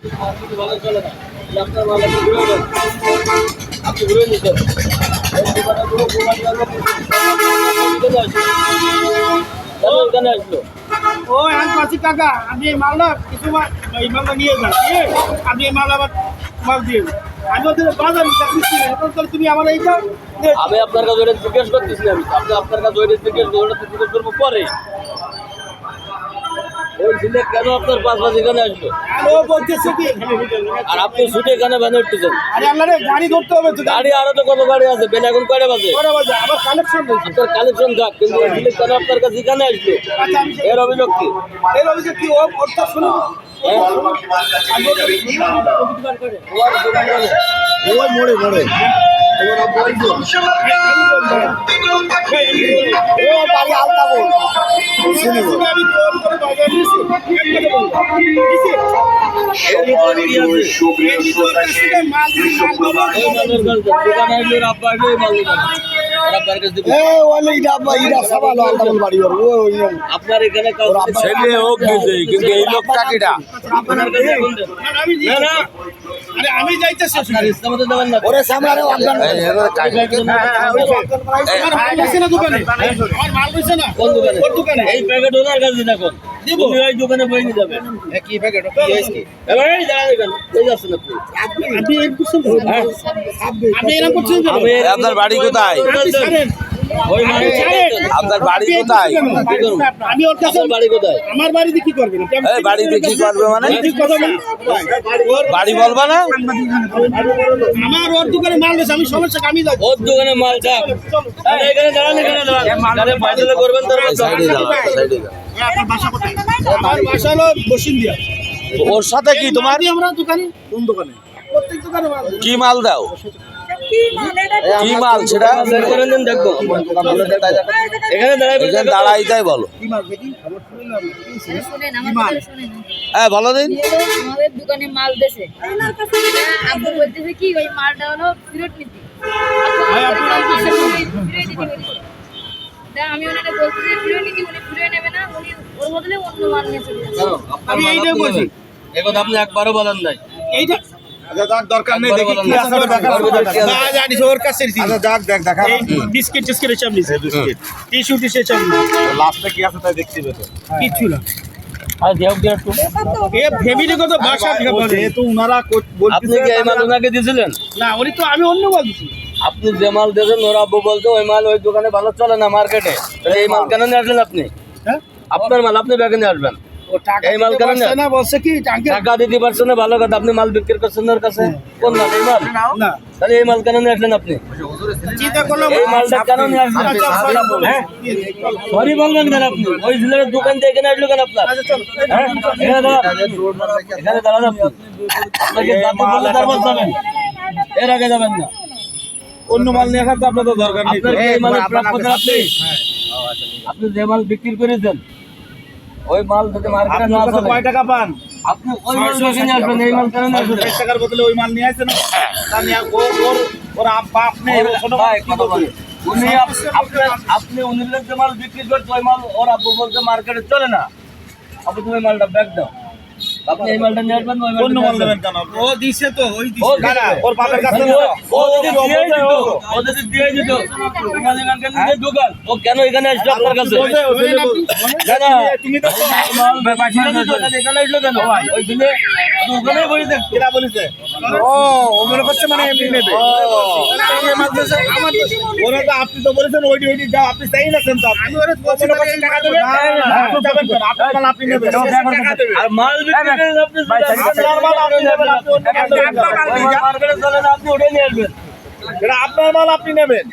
ভালো চলে না, আপনার ভালো আপনি ঘুরে নিতেন এখানে আসলো। ও এক পাশি কাকা, আমি এই মালটা কিছু এই মালটা নিয়ে যান, ঠিক আছে? আপনি এই মাল আবার মাল দিয়ে দেন। আমি ওদের বাজার তুমি আমার এইটা আমি আপনার কাছে ওইটা জিজ্ঞেস করতেছি, আমি আপনি আপনার কাছে ওইটা জিজ্ঞেস করবো পরে। ওই ছেলে কেন আপনার 5 বাজে এখানে আসলো? ও বলতেছে কি, আর আপনি ছুটে এখানে ভ্যানে উঠতেছেন? আরে আপনারে গাড়ি ধরতে হবে তো। গাড়ি আরো তো কত গাড়ি আছে, বেলা এখন কয়টা বাজে? কটা বাজে? আবার কালেকশন হয়েছে। আপনার কালেকশন থাক, কিন্তু ওই ছেলে কেন আপনার কাছে এখানে আসলো? আচ্ছা, আমি এর অভিযোগ কি? এর অভিযোগ কি? ও ওরটা শুনুন। হ্যাঁ? ওই মোড়ে মোড়ে ও বাড়ি আলতা বল শুনি আমি জোর করে বাজার নিয়েছি। মাল দোকানে আসলো, আব্বা আসলো, এই মাল দোকানে। আর আপনার কাছে দিবো। আপনার এখানে ছেলে হোক নিজে, কিন্তু এই লোকটা কিটা? আপনার কাছে এখন দেন। আমি না না, আমি যাইতেছি। আপনার ইচ্ছা মতো দেবেন না। ওরে সামনে অজ্ঞান এই এগুলো কাকে? আমার মাল রয়েছে না দোকানে, আমার মাল রয়েছে না কোন দোকানে? ওর দোকানে। এই প্যাকেট ওনার কাছে দেখুন, দিব। উনি ওই দোকানে বই নিয়ে যাবেন। কি প্যাকেট এবার এই দাঁড়ান এখানে, এই যাচ্ছেন আপনি। আপনি এরকম করছেন তো? হ্যাঁ? আপনি এরকম করছেন তো? আমি এরকম- আপনার বাড়ি কোথায়? আপনি ছাড়েন। ওই মাল ছাড়েন। আপনার বাড়ি কোথায়? আমি ওর কাছে, আপনার বাড়ি কোথায়? আমার বাড়িতে কি করবেন? এই বাড়িতে কি করবে মানে? ঠিক কথা বলি। বাড়ি বলবা না? আমার ওর দোকানে মাল রয়েছে, আমি সমস্যা আমি যাই। ওর দোকানে মাল থাক। আরে এখানে দাঁড়ান, এখানে দাঁড়ান। তাহলে ফাইনাল করবেন তো। এই সাইডে যাও, সাইডে যাও। আপনার বাসা কোথায়? আমার বাসা হলো বসিন্দিয়া। ওর সাথে কি তোমার? মাল দিই আমরা দোকানে। কোন দোকানে? প্রত্যেক দোকানে মাল দিই। কি মাল দাও? কি মাল সেটা? বের করে দেন, দেখবো। এখানে দাঁড়াই বলতে এখানে দাঁড়াই তাই বলো। কি মাল দেখি? খবর শুনলেন আপনি? শোনেন, আমার কথা শোনেন। হ্যাঁ বলো দিন। আমাদের দোকানে মাল দেছে, আব্বু বলতেছে কি ওই মালটা হলো ফেরত নিতে। ভাই, আপনারা কি আমি ওনাকে বলতেছি ফিরে নিতে, উনি ফিরে নেবে না, উনি ওর বদলে অন্য মাল নিয়ে চলে যাবে। আমি এইটাই বলছি। এখন আপনি একবারও বলেন নাই। এইটা দরকার নেই, দেখি কি আছে না জানি ওর কাছে এই বিস্কিট টিস্কিট এসব নিছে, টিস্যু টিস্যু এসব লাস্টে কি আছে তাই দেখতে পেতো। কিছু না। আর দেও কি একটু? এ ফ্যামিলি কত বাসা থেকে বলে যেহেতু উনারা আপনি কি এই মাল ওনাকে দিয়েছিলেন? না, উনি তো আমি অন্য মাল দিছি। আপনি যে মাল দিয়েছেন, ওর আব্বু বলতো ওই মাল ওই দোকানে ভালো চলে না মার্কেটে। এই মাল কেন নিয়ে আসলেন আপনি? হ্যাঁ, আপনার মাল আপনি ব্যাগে নিয়ে আসবেন। ও টাকা এই মাল দিতে কেন পারছে না? না, বলছে কি টাকা টাকা দিতে পারছেন না, ভালো কথা। আপনি মাল বিক্রি করছেন ওর কাছে। কোন মাল? এই মাল? না। তাহলে এই মাল কেন নিয়ে আসলেন আপনি? চিন্তা করলাম এই মালটা কেন নিয়ে আসলেন? হ্যাঁ? সরি বলবেন কেন আপনি? ওই ছেলের দোকান থেকে এখানে আসলো কেন আপনার? হ্যাঁ? এখানে দাঁড়ান। এখানে দাঁড়ান আপনি। আপনাকে যাতে বললে তারপর যাবেন। এর আগে যাবেন না। অন্য মাল নিয়ে আসার তো আপনার তো দরকার নেই। আপনার কি এই মালের প্রাপ্যতা আপনি? আপনি যে মাল বিক্রি করেছেন, ওই মাল যদি মার্কেটে না চলে, কয় টাকা পান? আপনি ওই মাল বেশি নিয়ে আসবেন, এই মাল কেন নিয়ে আসবেন? 60 টাকার বদলে ওই মাল নিয়ে আসছেন। তা নিয়ে ওর আব্বা আপনি ছোট ভাই, কথা বলেন। আপনি উনিলের যে মাল বিক্রি করছে, ওই মাল ওর আব্বু বলছে মার্কেটে চলে না। আপনি তুমি মালটা ব্যাগ দাও। আপনি এই মালটা নিয়ে আসবেন, ওই অন্য মাল মালটা নেবেন কেন? ও দিছে তো, ওই ও দিছে। কারা? ওর বাপের কাছে ও যদি দিয়ে দিত, ও যদি দিয়ে দিত, তোমাদের এখানকার নিজের দোকান, ও কেন এখানে আসলো আপনার কাছে? না, না, তুমি তো মাল ছেড়ে দিত, তাহলে এখানে আসলো কেন? ওই ছেলে তো ওখানেই বসে থাকতো। কেরা বলেছে? ও মনে করছে মানে এমনি নেবে। ওরা তো আপনি তো বলেছেন ওইটি ওইটি যাও, আপনি চাই না কেন? আমি ওরা মনে করছেন টাকা দেবেন। আপনি যাবেন কেন? আপনার মাল আপনি নেবেন। টাকা দেবেন। আর মাল বিক্রি করে আপনি আপনার মাল আপনি নেবেন, আপনি অন্য মাল নেবেন। মার্কেটে চলে না, আপনি ওটাই নিয়ে আসবেন। এটা আপনার মাল আপনি নেবেন।